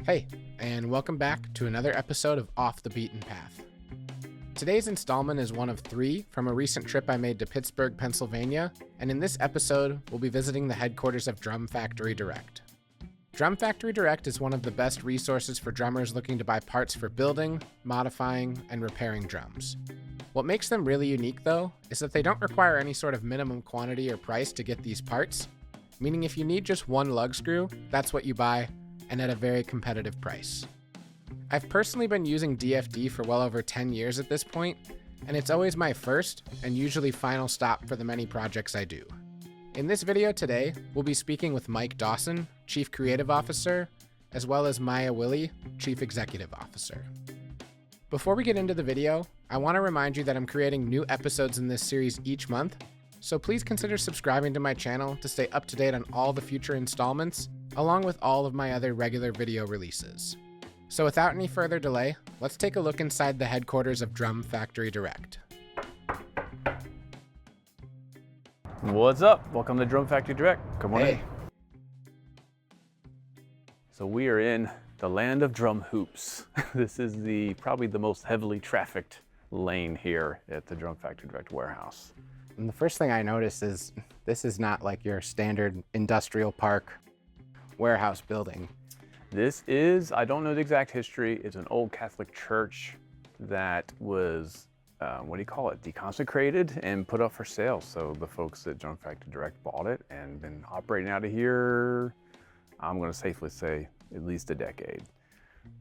Hey, and welcome back to another episode of Off the Beaten Path. Today's installment is one of 3 from a recent trip I made to Pittsburgh, Pennsylvania, and in this episode, we'll be visiting the headquarters of Drum Factory Direct. Drum Factory Direct is one of the best resources for drummers looking to buy parts for building, modifying, and repairing drums. What makes them really unique, though, is that they don't require any sort of minimum quantity or price to get these parts, meaning if you need just one lug screw, that's what you buy, and at a very competitive price. I've personally been using DFD for well over 10 years at this point, and it's always my first and usually final stop for the many projects I do. In this video today, we'll be speaking with Mike Dawson, Chief Creative Officer, as well as Maia Willie, Chief Executive Officer. Before we get into the video, I want to remind you that I'm creating new episodes in this series each month, so please consider subscribing to my channel to stay up to date on all the future installments, along with all of my other regular video releases. So without any further delay, let's take a look inside the headquarters of Drum Factory Direct. What's up? Welcome to Drum Factory Direct. Come on in. So we are in the land of drum hoops. This is probably the most heavily trafficked lane here at the Drum Factory Direct warehouse. And the first thing I noticed is this is not like your standard industrial park warehouse building. This is, I don't know the exact history, it's an old Catholic church that was, deconsecrated and put up for sale. So the folks at Drum Factory Direct bought it and been operating out of here, I'm gonna safely say, at least a decade.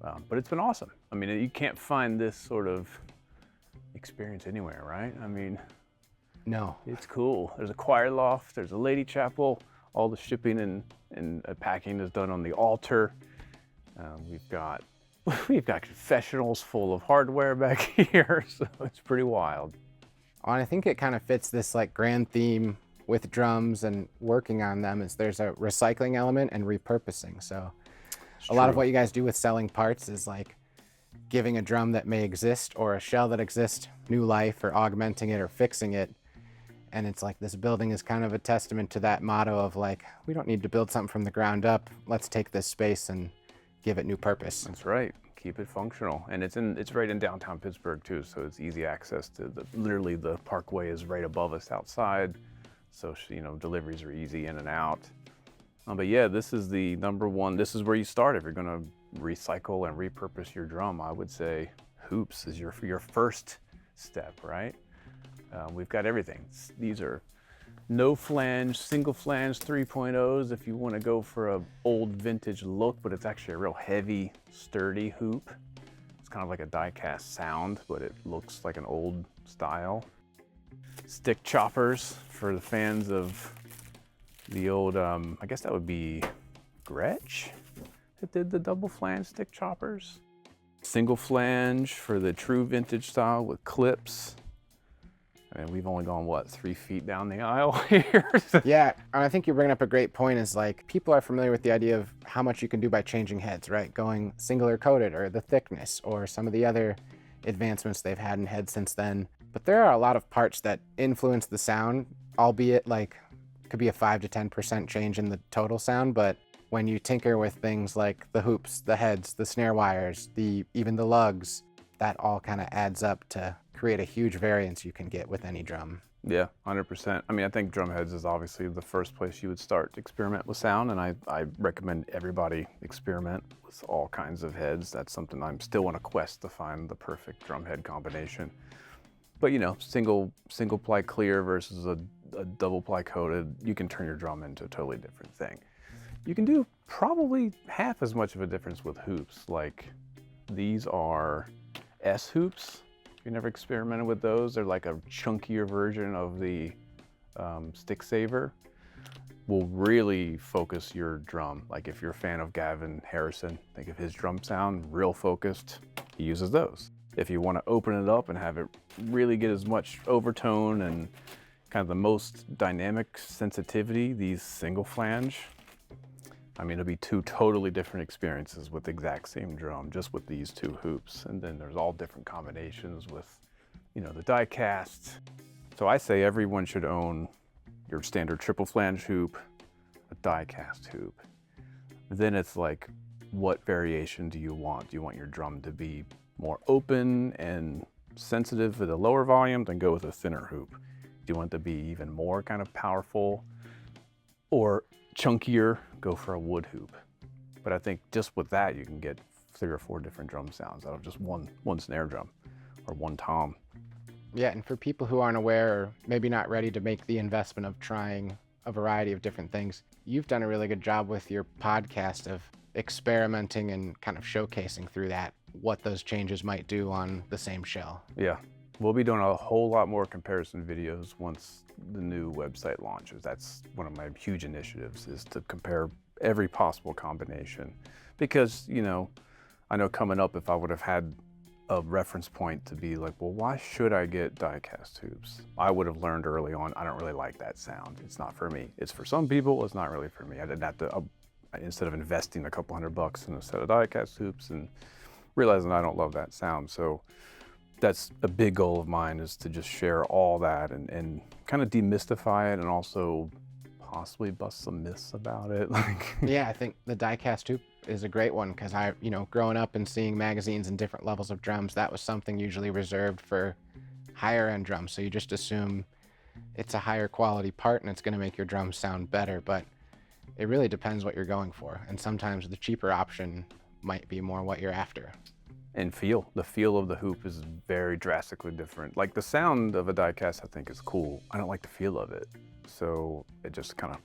But it's been awesome. I mean, you can't find this sort of experience anywhere, right? I mean, no. It's cool. There's a choir loft, there's a lady chapel, all the shipping and packing is done on the altar. We've got confessionals full of hardware back here, so it's pretty wild. And I think it kind of fits this like grand theme with drums and working on them is there's a recycling element and repurposing. So a lot of what you guys do with selling parts is like giving a drum that may exist or a shell that exists new life or augmenting it or fixing it. And it's like this building is kind of a testament to that motto of like, we don't need to build something from the ground up. Let's take this space and give it new purpose. That's right. Keep it functional. And it's right in downtown Pittsburgh too, so it's easy access to literally the parkway is right above us outside. So, deliveries are easy in and out. But yeah, this is the number one, this is where you start. If you're gonna recycle and repurpose your drum, I would say hoops is your first step, right? We've got everything. These are no flange, single flange 3.0s if you want to go for an old vintage look, but it's actually a real heavy, sturdy hoop. It's kind of like a die-cast sound, but it looks like an old style. Stick choppers for the fans of the old, I guess that would be Gretsch that did the double flange stick choppers. Single flange for the true vintage style with clips. And we've only gone, 3 feet down the aisle here? Yeah, and I think you're bringing up a great point is like, people are familiar with the idea of how much you can do by changing heads, right? Going single or coated or the thickness or some of the other advancements they've had in heads since then. But there are a lot of parts that influence the sound, albeit like, could be a 5 to 10% change in the total sound, but when you tinker with things like the hoops, the heads, the snare wires, even the lugs, that all kind of adds up to create a huge variance you can get with any drum. Yeah, 100%. I mean, I think drum heads is obviously the first place you would start to experiment with sound, and I recommend everybody experiment with all kinds of heads. That's something I'm still on a quest to find the perfect drum head combination. But single ply clear versus a double ply coated, you can turn your drum into a totally different thing. You can do probably half as much of a difference with hoops. Like these are S hoops. If you never experimented with those, they're like a chunkier version of the stick saver. Will really focus your drum. Like if you're a fan of Gavin Harrison, think of his drum sound, real focused, he uses those. If you want to open it up and have it really get as much overtone and kind of the most dynamic sensitivity, these single flange, I mean, it'll be 2 totally different experiences with the exact same drum, just with these 2 hoops. And then there's all different combinations with, the die cast. So I say everyone should own your standard triple flange hoop, a die cast hoop. Then it's like what variation do you want? Do you want your drum to be more open and sensitive for the lower volume? Then go with a thinner hoop. Do you want it to be even more kind of powerful or chunkier? Go for a wood hoop. But I think just with that, you can get 3 or 4 different drum sounds out of just one snare drum or one tom. Yeah, and for people who aren't aware or maybe not ready to make the investment of trying a variety of different things, you've done a really good job with your podcast of experimenting and kind of showcasing through that what those changes might do on the same shell. Yeah, we'll be doing a whole lot more comparison videos once the new website launches. That's one of my huge initiatives, is to compare every possible combination. Because, you know, I know coming up, if I would have had a reference point to be like, well, why should I get die-cast hoops? I would have learned early on, I don't really like that sound. It's not for me. It's for some people, it's not really for me. I didn't have to, instead of investing a couple $100 in a set of die-cast hoops and realizing I don't love that sound. So that's a big goal of mine, is to just share all that and kind of demystify it and also possibly bust some myths about it. Yeah, I think the die-cast hoop is a great one, because growing up and seeing magazines and different levels of drums, that was something usually reserved for higher end drums. So you just assume it's a higher quality part and it's going to make your drums sound better, but it really depends what you're going for. And sometimes the cheaper option might be more what you're after. And the feel of the hoop is very drastically different. Like the sound of a die-cast, I think, is cool. I don't like the feel of it. So it just kind of,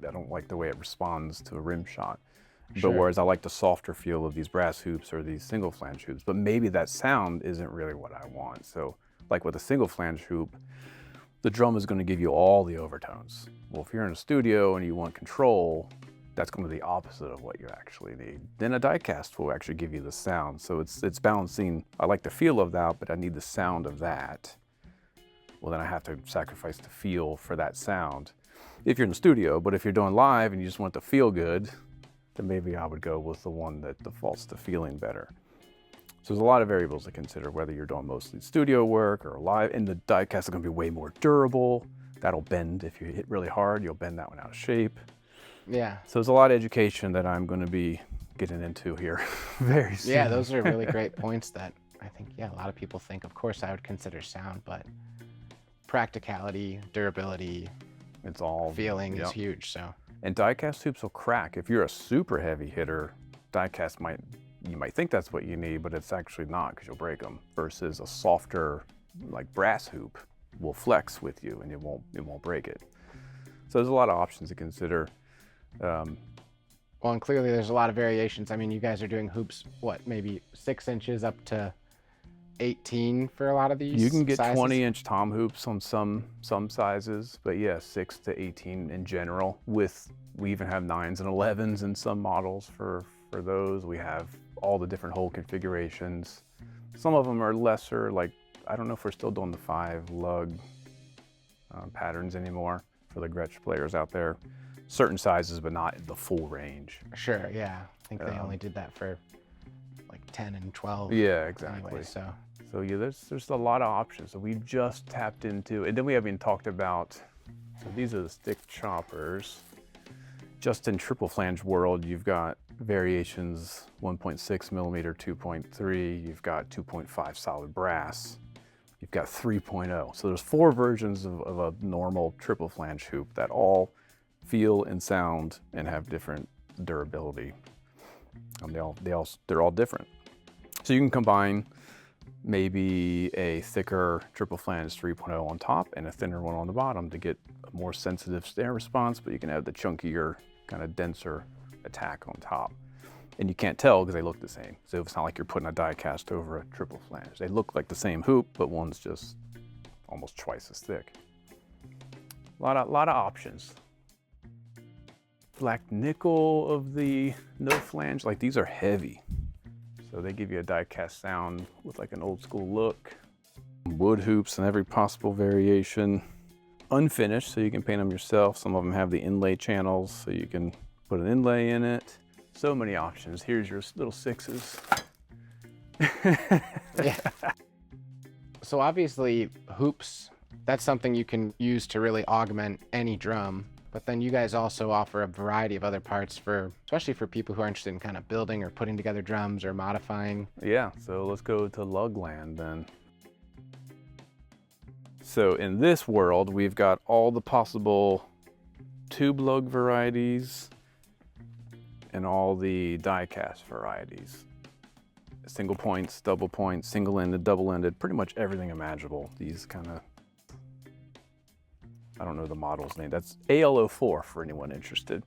I don't like the way it responds to a rim shot. Sure. But whereas I like the softer feel of these brass hoops or these single flange hoops, but maybe that sound isn't really what I want. So like with a single flange hoop, the drum is going to give you all the overtones. Well, if you're in a studio and you want control, that's going to be the opposite of what you actually need. Then a die-cast will actually give you the sound. So it's balancing. I like the feel of that, but I need the sound of that. Well, then I have to sacrifice the feel for that sound if you're in the studio. But if you're doing live and you just want to feel good, then maybe I would go with the one that defaults to feeling better. So there's a lot of variables to consider, whether you're doing mostly studio work or live. And the die-cast is going to be way more durable. That'll bend. If you hit really hard, you'll bend that one out of shape. Yeah. So there's a lot of education that I'm going to be getting into here very soon. Yeah, those are really great points that I think, a lot of people think, of course, I would consider sound, but practicality, durability, it's all feeling is huge. So. And die-cast hoops will crack. If you're a super heavy hitter, die-cast you might think that's what you need, but it's actually not, because you'll break them. Versus a softer, like brass hoop, will flex with you and it won't break it. So there's a lot of options to consider. Well, and clearly there's a lot of variations. I mean, you guys are doing hoops, maybe 6 inches up to 18 for a lot of these. You can get sizes? 20-inch tom hoops on some sizes, but yeah, 6 to 18 in general. We even have 9s and 11s in some models for those. We have all the different hole configurations. Some of them are lesser, like I don't know if we're still doing the 5 lug patterns anymore for the Gretsch players out there. Certain sizes, but not the full range. Sure, yeah. I think they only did that for like 10 and 12. Yeah, exactly. Anyway, so yeah, there's a lot of options. So we've just tapped into, and then we haven't talked about, so these are the stick choppers. Just in triple flange world, you've got variations 1.6 millimeter, 2.3, you've got 2.5 solid brass, you've got 3.0. So there's 4 versions of a normal triple flange hoop that all feel and sound and have different durability. They're all different. So you can combine maybe a thicker triple flange 3.0 on top and a thinner one on the bottom to get a more sensitive snare response, but you can have the chunkier, kind of denser attack on top. And you can't tell because they look the same. So it's not like you're putting a die cast over a triple flange. They look like the same hoop, but one's just almost twice as thick. A lot of options. Black nickel of the no flange, like these are heavy. So they give you a die cast sound with like an old school look. Wood hoops in every possible variation. Unfinished, so you can paint them yourself. Some of them have the inlay channels, so you can put an inlay in it. So many options. Here's your little 6s. Yeah. So obviously hoops, that's something you can use to really augment any drum. But then you guys also offer a variety of other parts for, especially for people who are interested in kind of building or putting together drums or modifying. Yeah, so let's go to lug land then. So in this world, we've got all the possible tube lug varieties and all the die cast varieties. Single points, double points, single-ended, double-ended, pretty much everything imaginable. These kind of, I don't know the model's name. That's AL04 for anyone interested.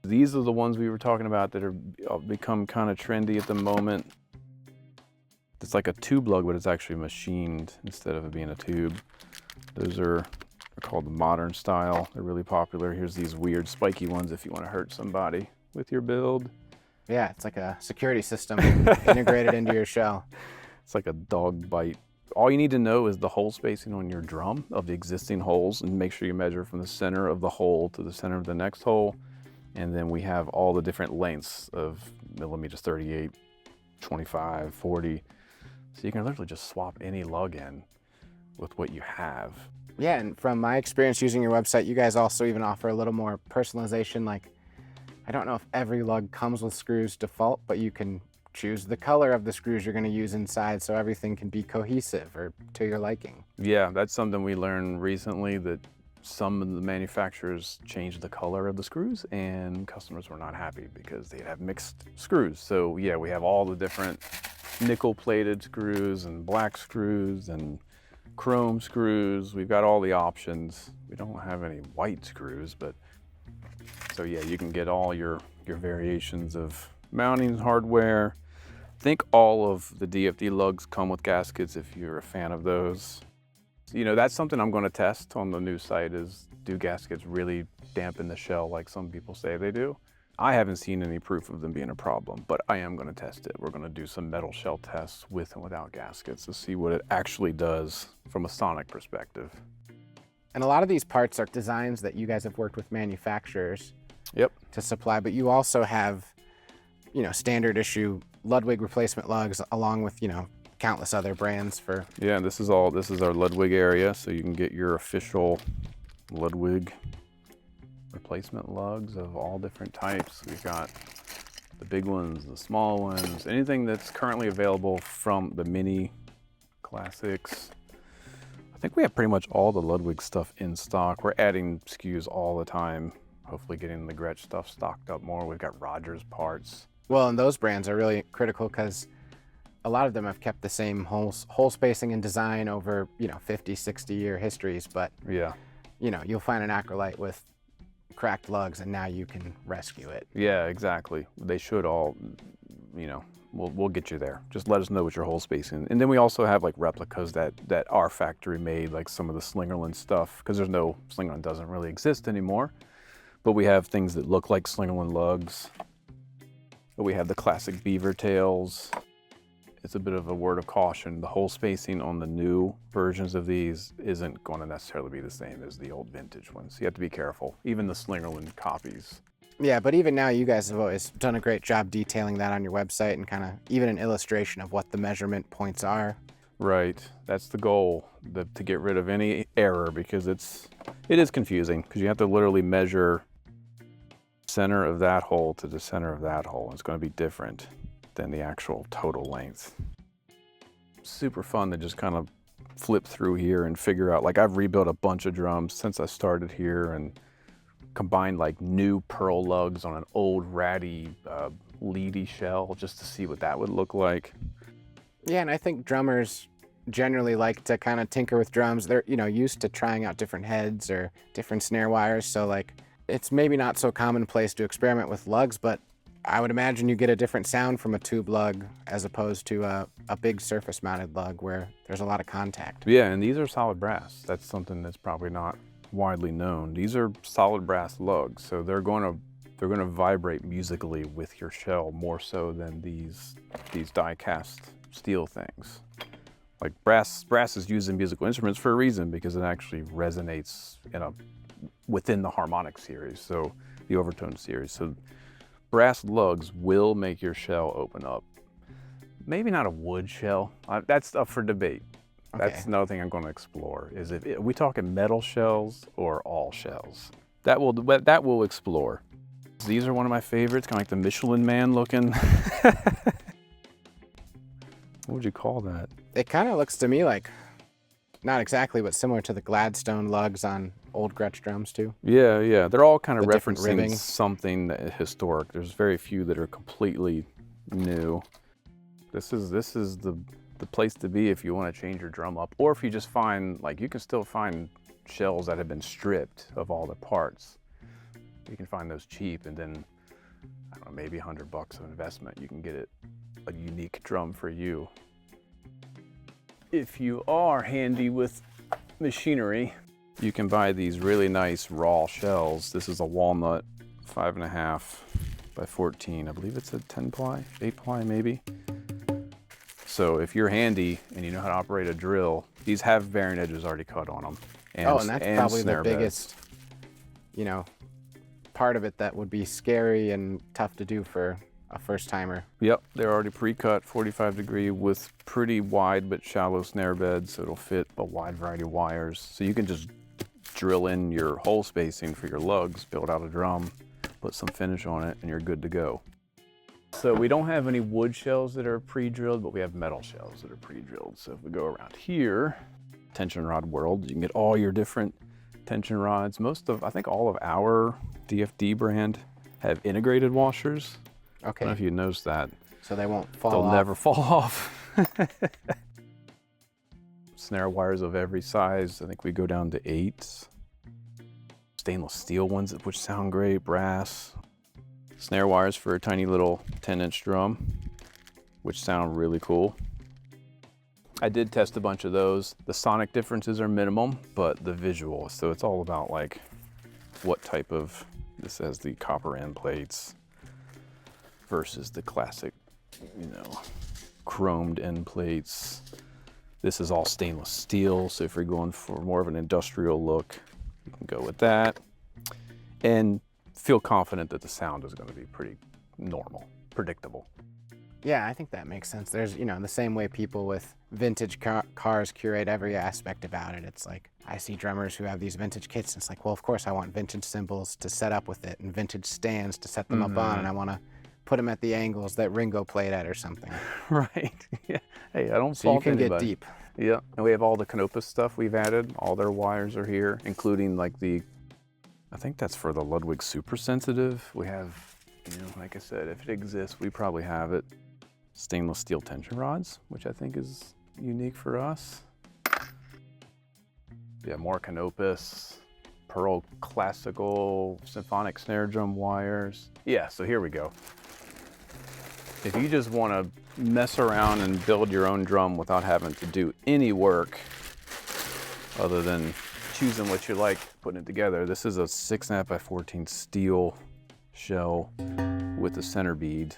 These are the ones we were talking about that are become kind of trendy at the moment. It's like a tube lug, but it's actually machined instead of it being a tube. Those are called the modern style. They're really popular. Here's these weird spiky ones if you want to hurt somebody with your build. Yeah, it's like a security system integrated into your shell. It's like a dog bite. All you need to know is the hole spacing on your drum of the existing holes, and make sure you measure from the center of the hole to the center of the next hole. And then we have all the different lengths of millimeters, 38, 25, 40. So you can literally just swap any lug in with what you have. Yeah, and from my experience using your website, you guys also even offer a little more personalization. Like, I don't know if every lug comes with screws default, but you can choose the color of the screws you're going to use inside so everything can be cohesive or to your liking. Yeah, that's something we learned recently, that some of the manufacturers changed the color of the screws and customers were not happy because they'd have mixed screws. So yeah, we have all the different nickel plated screws and black screws and chrome screws. We've got all the options. We don't have any white screws, but so yeah, you can get all your variations of mounting hardware. I think all of the DFD lugs come with gaskets if you're a fan of those. You know, that's something I'm going to test on the new site is, do gaskets really dampen the shell like some people say they do? I haven't seen any proof of them being a problem, but I am going to test it. We're going to do some metal shell tests with and without gaskets to see what it actually does from a sonic perspective. And a lot of these parts are designs that you guys have worked with manufacturers Yep. to supply, but you also have, you know, standard issue Ludwig replacement lugs along with, you know, countless other brands for. Yeah, this is our Ludwig area, so you can get your official Ludwig replacement lugs of all different types. We've got the big ones, the small ones, anything that's currently available from the mini classics. I think we have pretty much all the Ludwig stuff in stock. We're adding SKUs all the time, hopefully getting the Gretsch stuff stocked up more. We've got Rogers parts. Well, and those brands are really critical because a lot of them have kept the same hole spacing and design over, you know, 50, 60-year histories, but Yeah. you know, you'll find an acrylite with cracked lugs and now you can rescue it. Yeah, exactly. They should all, you know, we'll get you there. Just let us know what your hole spacing. And then we also have like replicas that are factory made, like some of the Slingerland stuff, because Slingerland doesn't really exist anymore. But we have things that look like Slingerland lugs. But we have the classic beaver tails. It's a bit of a word of caution. The hole spacing on the new versions of these isn't going to necessarily be the same as the old vintage ones. You have to be careful, even the Slingerland copies. Yeah, but even now you guys have always done a great job detailing that on your website and kind of even an illustration of what the measurement points are. Right, that's the goal, to get rid of any error, because it is confusing, because you have to literally measure center of that hole to the center of that hole. It's going to be different than the actual total length. Super fun to just kind of flip through here and figure out, like I've rebuilt a bunch of drums since I started here and combined like new pearl lugs on an old ratty leady shell just to see what that would look like. Yeah, and I think drummers generally like to kind of tinker with drums. They're, you know, used to trying out different heads or different snare wires, so like it's maybe not so commonplace to experiment with lugs, but I would imagine you get a different sound from a tube lug as opposed to a big surface mounted lug where there's a lot of contact. Yeah, and these are solid brass. That's something that's probably not widely known. These are solid brass lugs, so they're going to vibrate musically with your shell more so than these die cast steel things. Like brass is used in musical instruments for a reason, because it actually resonates within the harmonic series, so the overtone series. So brass lugs will make your shell open up. Maybe not a wood shell. That's up for debate. That's another thing I'm going to explore. Is if we talking metal shells or all shells? That will explore. These are one of my favorites, kind of like the Michelin Man looking. What would you call that? It kind of looks to me like, not exactly, but similar to the Gladstone lugs on old Gretsch drums too. Yeah. They're all kind of The different referencing ribbing. something that historic. There's very few that are completely new. This is the place to be if you want to change your drum up, or if you just find, like, you can still find shells that have been stripped of all the parts. You can find those cheap, and then, I don't know, maybe $100 of investment, you can get a unique drum for you. If you are handy with machinery, you can buy these really nice raw shells. This is a walnut 5.5 by 14. I believe it's a 10 ply, 8 ply maybe. So if you're handy and you know how to operate a drill, these have bearing edges already cut on them. And that's probably the biggest, part of it that would be scary and tough to do for a first timer. Yep, they're already pre-cut 45 degree with pretty wide but shallow snare beds, so it'll fit a wide variety of wires. So you can just drill in your hole spacing for your lugs, build out a drum, put some finish on it, and you're good to go. So we don't have any wood shells that are pre-drilled, but we have metal shells that are pre-drilled. So if we go around here, tension rod world, you can get all your different tension rods. I think all of our DFD brand have integrated washers. Okay. I don't know if you noticed that. So they won't fall off. They'll never fall off. Snare wires of every size. I think we go down to 8. Stainless steel ones, which sound great, brass. Snare wires for a tiny little 10-inch drum, which sound really cool. I did test a bunch of those. The sonic differences are minimum, but the visual, so it's all about like what type of, this has the copper end plates versus the classic, chromed end plates. This is all stainless steel, so if you're going for more of an industrial look, you can go with that. And feel confident that the sound is going to be pretty normal, predictable. Yeah, I think that makes sense. There's, the same way people with vintage cars curate every aspect about it. It's like, I see drummers who have these vintage kits, and it's like, well, of course I want vintage cymbals to set up with it and vintage stands to set them up on, and I want to put them at the angles that Ringo played at or something. Right. Yeah. Hey, I don't So fault you can anybody. get deep. Yeah, and we have all the Canopus stuff we've added. All their wires are here, including like I think that's for the Ludwig Super Sensitive. We have, like I said, if it exists, we probably have it. Stainless steel tension rods, which I think is unique for us. Yeah, more Canopus, Pearl classical symphonic snare drum wires. Yeah, so here we go. If you just want to mess around and build your own drum without having to do any work other than choosing what you like, putting it together, this is a 6.5 by 14 steel shell with a center bead,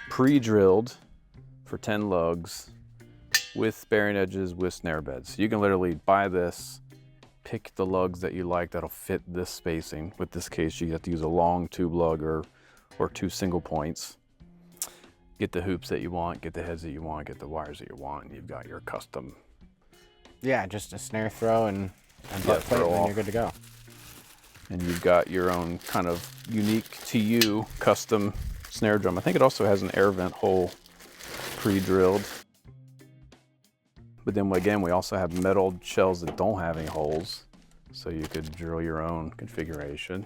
pre-drilled for 10 lugs with bearing edges with snare beds. So you can literally buy this, pick the lugs that you like that'll fit this spacing. With this case, you have to use a long tube lug or 2 single points. Get the hoops that you want, get the heads that you want, get the wires that you want, and you've got your custom. Yeah, just a snare throw and butt plate, and then you're good to go. And you've got your own kind of unique to you custom snare drum. I think it also has an air vent hole pre-drilled. But then again, we also have metal shells that don't have any holes, so you could drill your own configuration.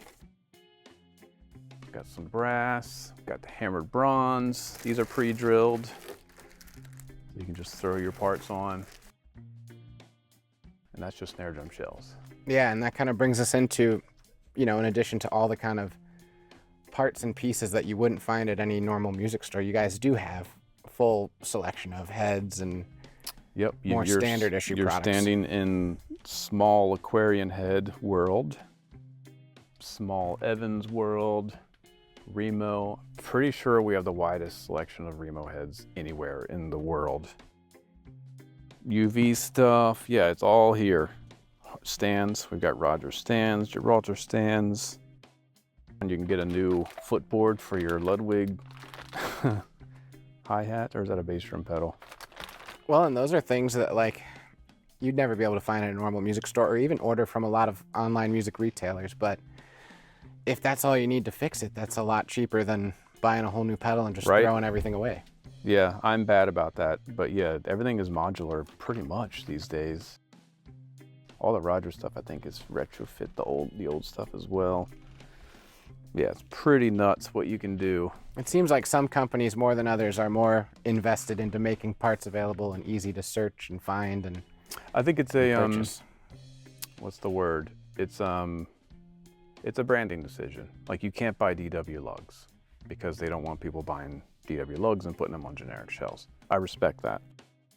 Got some brass, got the hammered bronze. These are pre-drilled. You can just throw your parts on. And that's just snare drum shells. Yeah, and that kind of brings us into, in addition to all the kind of parts and pieces that you wouldn't find at any normal music store, you guys do have a full selection of heads and more standard issue products. You're standing in small Aquarian head world, small Evans world, Remo. Pretty sure we have the widest selection of Remo heads anywhere in the world. UV stuff, yeah, it's all here. Stands, we've got Roger stands, Gibraltar stands. And you can get a new footboard for your Ludwig hi-hat, or is that a bass drum pedal? Well, and those are things that, like, you'd never be able to find at a normal music store or even order from a lot of online music retailers. But if that's all you need to fix it, that's a lot cheaper than buying a whole new pedal and just throwing everything away. Yeah, I'm bad about that. But yeah, everything is modular pretty much these days. All the Roger stuff, I think, is retrofit the old stuff as well. Yeah, it's pretty nuts what you can do. It seems like some companies more than others are more invested into making parts available and easy to search and find and I think it's purchase. What's the word? It's a branding decision. Like, you can't buy DW lugs because they don't want people buying DW lugs and putting them on generic shelves. I respect that.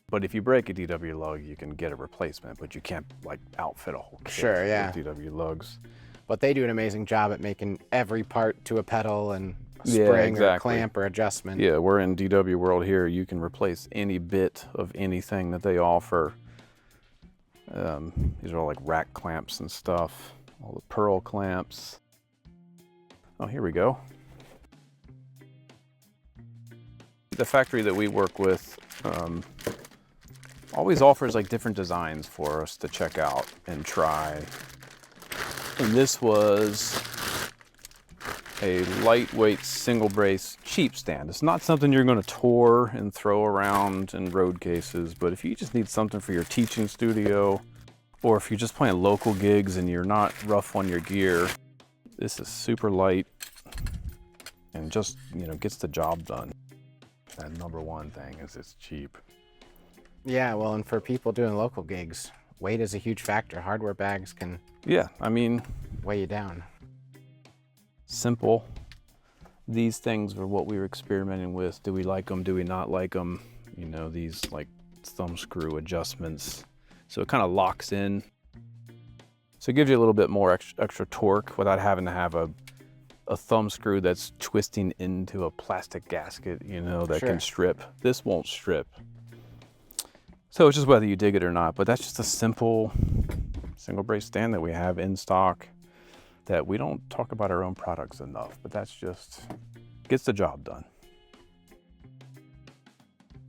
But if you break a DW lug, you can get a replacement, but you can't like outfit a whole kit with DW lugs. But they do an amazing job at making every part to a pedal and a spring or a clamp or adjustment. Yeah, we're in DW world here. You can replace any bit of anything that they offer. These are all like rack clamps and stuff. All the pearl clamps. Oh, here we go. The factory that we work with always offers like different designs for us to check out and try. And this was a lightweight single brace cheap stand. It's not something you're going to tour and throw around in road cases, but if you just need something for your teaching studio, or if you're just playing local gigs and you're not rough on your gear, this is super light and just, you know, gets the job done. That number one thing is it's cheap. Yeah, well, and for people doing local gigs, weight is a huge factor. Hardware bags can weigh you down. Simple. These things were what we were experimenting with. Do we like them? Do we not like them? You know, these like thumb screw adjustments. So it kind of locks in. So it gives you a little bit more extra torque without having to have a thumb screw that's twisting into a plastic gasket, you know, that can strip. This won't strip. So it's just whether you dig it or not, but that's just a simple single brace stand that we have in stock that we don't talk about our own products enough, but that's just, gets the job done.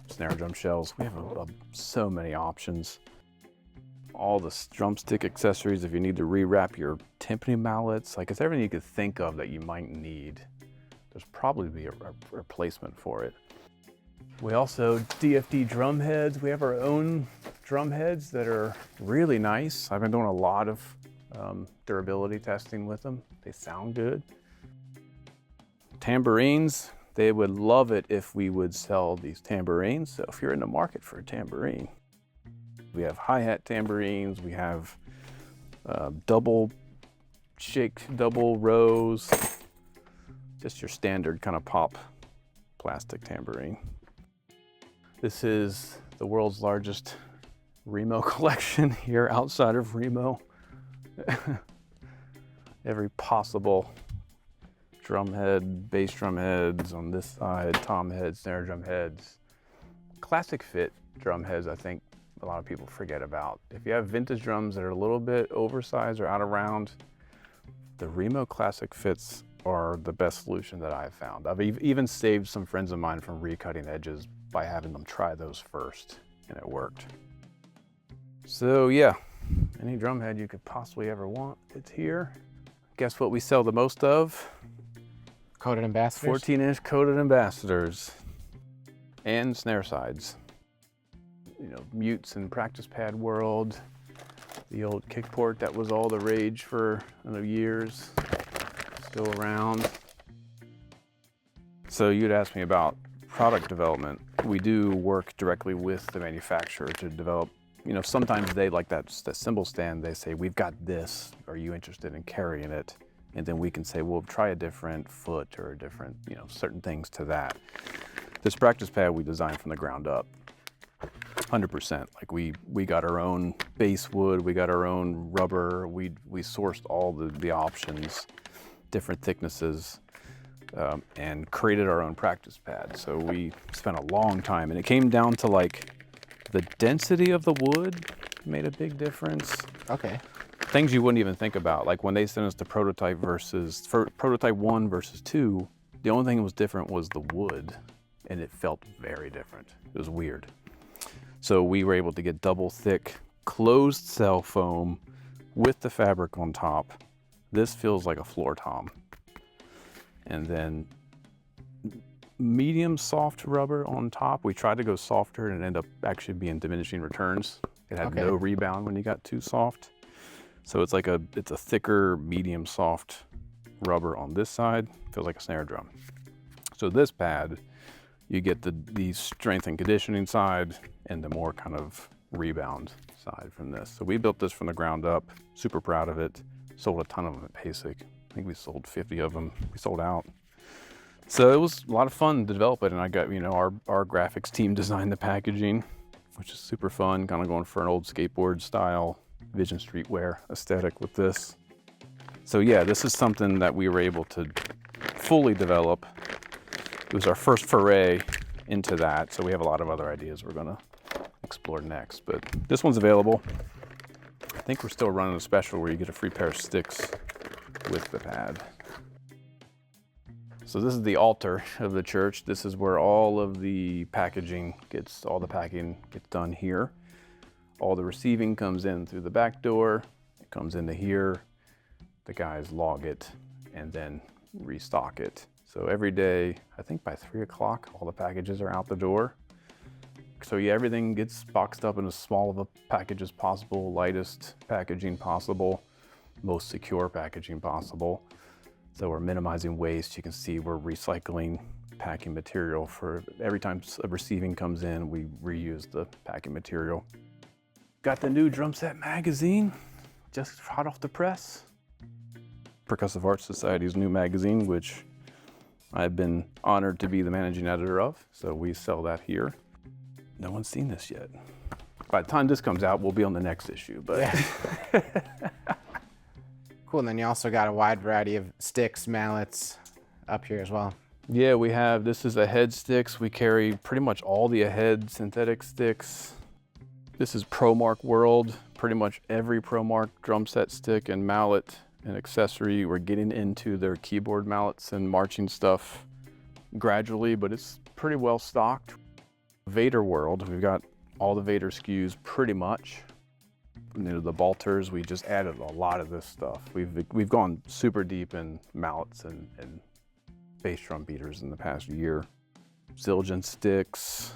Snare drum shells, we have so many options. All the drumstick accessories, if you need to rewrap your timpani mallets, like it's everything you could think of that you might need. There's probably be a replacement for it. We also DFD drum heads. We have our own drum heads that are really nice. I've been doing a lot of durability testing with them. They sound good. Tambourines, they would love it if we would sell these tambourines. So if you're in the market for a tambourine, we have hi-hat tambourines. We have double rows, just your standard kind of pop plastic tambourine. This is the world's largest Remo collection here outside of Remo. Every possible drum head, bass drum heads on this side, tom heads, snare drum heads. Classic fit drum heads, I think a lot of people forget about. If you have vintage drums that are a little bit oversized or out of round, the Remo classic fits are the best solution that I've found. I've even saved some friends of mine from recutting edges by having them try those first, and it worked. So yeah, any drum head you could possibly ever want, it's here. Guess what we sell the most of? Coated ambassadors? 14-inch coated ambassadors and snare sides. You know, mutes in practice pad world. The old kick port that was all the rage for years, still around. So you'd ask me about product development. We do work directly with the manufacturer to develop, you know, sometimes they like that cymbal stand, they say, we've got this, are you interested in carrying it? And then we can say, well, try a different foot or a different, you know, certain things to that. This practice pad we designed from the ground up, 100%. Like we got our own base wood, we got our own rubber, we sourced all the options, different thicknesses, and created our own practice pad. So we spent a long time, and it came down to like the density of the wood made a big difference. Okay. Things you wouldn't even think about, like when they sent us the prototype prototype 1 versus 2, the only thing that was different was the wood, and it felt very different. It was weird. So we were able to get double thick closed cell foam with the fabric on top. This feels like a floor tom. And then medium soft rubber on top. We tried to go softer and it ended up actually being diminishing returns. It had no rebound when you got too soft. So it's like it's a thicker, medium soft rubber on this side. Feels like a snare drum. So this pad, you get the strength and conditioning side and the more kind of rebound side from this. So we built this from the ground up, super proud of it. Sold a ton of them at Basic. I think we sold 50 of them. We sold out. So it was a lot of fun to develop it. And I got, our graphics team designed the packaging, which is super fun, kind of going for an old skateboard style, Vision Streetwear aesthetic with this. So yeah, this is something that we were able to fully develop. It was our first foray into that. So we have a lot of other ideas we're gonna explore next, but this one's available. I think we're still running a special where you get a free pair of sticks with the pad. So this is the altar of the church. This is where all of the packing gets done here. All the receiving comes in through the back door. It comes into here. The guys log it and then restock it. So every day, I think by 3 o'clock, all the packages are out the door. So yeah, everything gets boxed up in as small of a package as possible, lightest packaging possible, most secure packaging possible. So we're minimizing waste. You can see we're recycling packing material for every time a receiving comes in, we reuse the packing material. Got the new drum set magazine, just hot off the press. Percussive Arts Society's new magazine, which I've been honored to be the managing editor of. So we sell that here. No one's seen this yet. By the time this comes out, we'll be on the next issue, but. Yeah. Cool, and then you also got a wide variety of sticks, mallets up here as well. Yeah, we have, this is Ahead sticks. We carry pretty much all the Ahead synthetic sticks. This is ProMark World. Pretty much every ProMark drum set stick and mallet and accessory. We're getting into their keyboard mallets and marching stuff gradually, but it's pretty well stocked. Vader World, we've got all the Vader SKUs pretty much. The Balters, we just added a lot of this stuff. We've gone super deep in mallets and bass drum beaters in the past year. Zildjian sticks.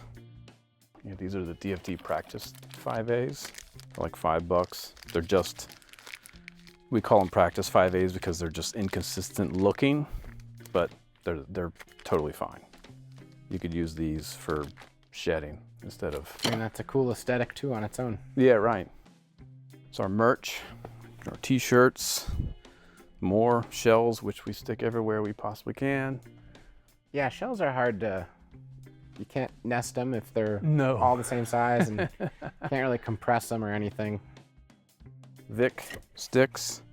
Yeah, these are the DFD Practice 5As. They're like $5. They're just, we call them Practice 5As because they're just inconsistent looking, but they're totally fine. You could use these for shedding instead of. And that's a cool aesthetic too on its own. Yeah, right. It's our merch, our t-shirts, more shells, which we stick everywhere we possibly can. Yeah, shells are hard to, you can't nest them if they're all the same size and can't really compress them or anything. Vic sticks,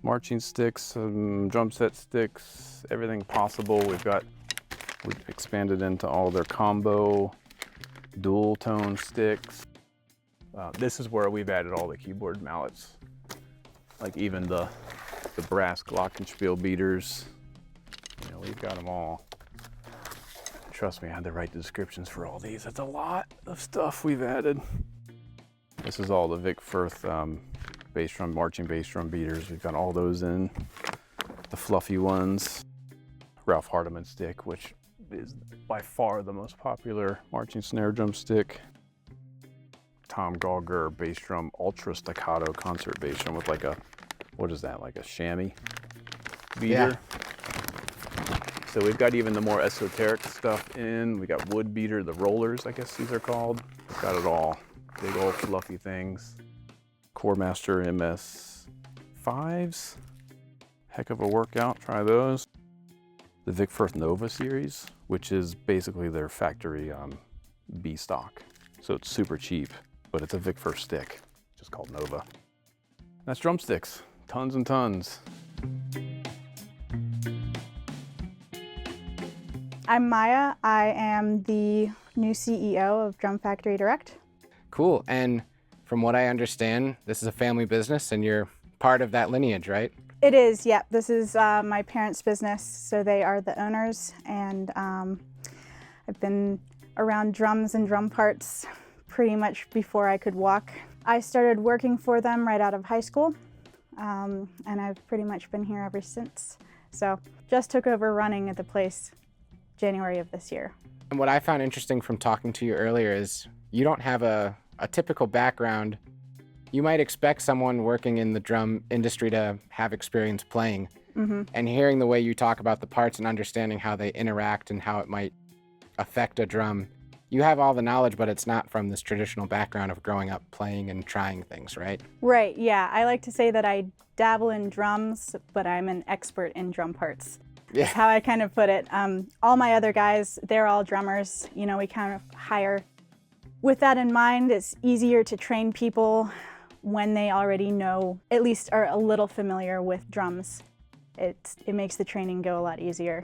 marching sticks, drum set sticks, everything possible. We've expanded into all their combo, dual tone sticks. This is where we've added all the keyboard mallets, like even the brass glockenspiel beaters. We've got them all. Trust me, I had to write the descriptions for all these. That's a lot of stuff we've added. This is all the Vic Firth bass drum, marching bass drum beaters. We've got all those in. The fluffy ones. Ralph Hardiman stick, which is by far the most popular marching snare drum stick. Tom Gauger bass drum, ultra staccato concert bass drum with like a, what is that, like a chamois beater? Yeah. So we've got even the more esoteric stuff in. We got wood beater, the rollers, I guess these are called. We've got it all. Big old fluffy things. Core Master MS5s. Heck of a workout, try those. The Vic Firth Nova series, which is basically their factory B stock. So it's super cheap, but it's a Vic Firth stick, just called Nova. That's drumsticks, tons and tons. I'm Maia. I am the new CEO of Drum Factory Direct. Cool, and from what I understand, this is a family business and you're part of that lineage, right? It is, yep. This is my parents' business, so they are the owners, and I've been around drums and drum parts pretty much before I could walk. I started working for them right out of high school, and I've pretty much been here ever since. So just took over running at the place January of this year. And what I found interesting from talking to you earlier is you don't have a typical background. You might expect someone working in the drum industry to have experience playing. And hearing the way you talk about the parts and understanding how they interact and how it might affect a drum, you have all the knowledge, but it's not from this traditional background of growing up playing and trying things, right? Right, yeah. I like to say that I dabble in drums, but I'm an expert in drum parts. Yeah. That's how I kind of put it. All my other guys, they're all drummers. You know, we kind of hire. With that in mind, it's easier to train people when they already know, at least are a little familiar with drums. It makes the training go a lot easier.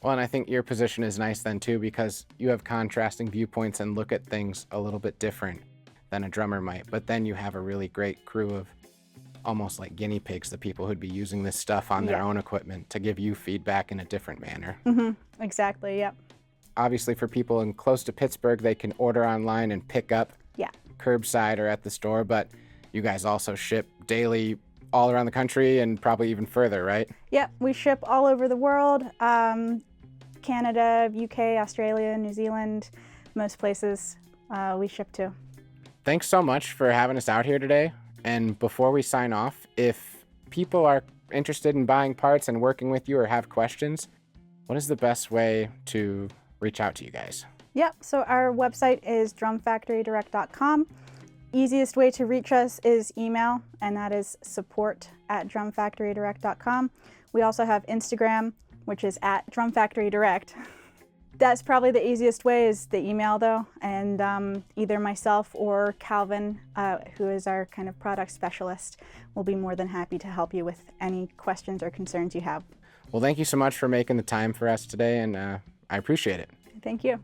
Well, and I think your position is nice then too, because you have contrasting viewpoints and look at things a little bit different than a drummer might. But then you have a really great crew of almost like guinea pigs, the people who'd be using this stuff on their own equipment to give you feedback in a different manner. Exactly, yep. Obviously, for people in close to Pittsburgh, they can order online and pick up curbside or at the store, but you guys also ship daily all around the country and probably even further, right? Yep, we ship all over the world. Canada, UK, Australia, New Zealand, most places we ship to. Thanks so much for having us out here today. And before we sign off, if people are interested in buying parts and working with you or have questions, what is the best way to reach out to you guys? Yep, so our website is drumfactorydirect.com. Easiest way to reach us is email, and that is support@drumfactorydirect.com. We also have Instagram, which is @drumfactorydirect. That's probably the easiest way is the email though, and either myself or Calvin, who is our kind of product specialist, will be more than happy to help you with any questions or concerns you have. Well, thank you so much for making the time for us today, and I appreciate it. Thank you.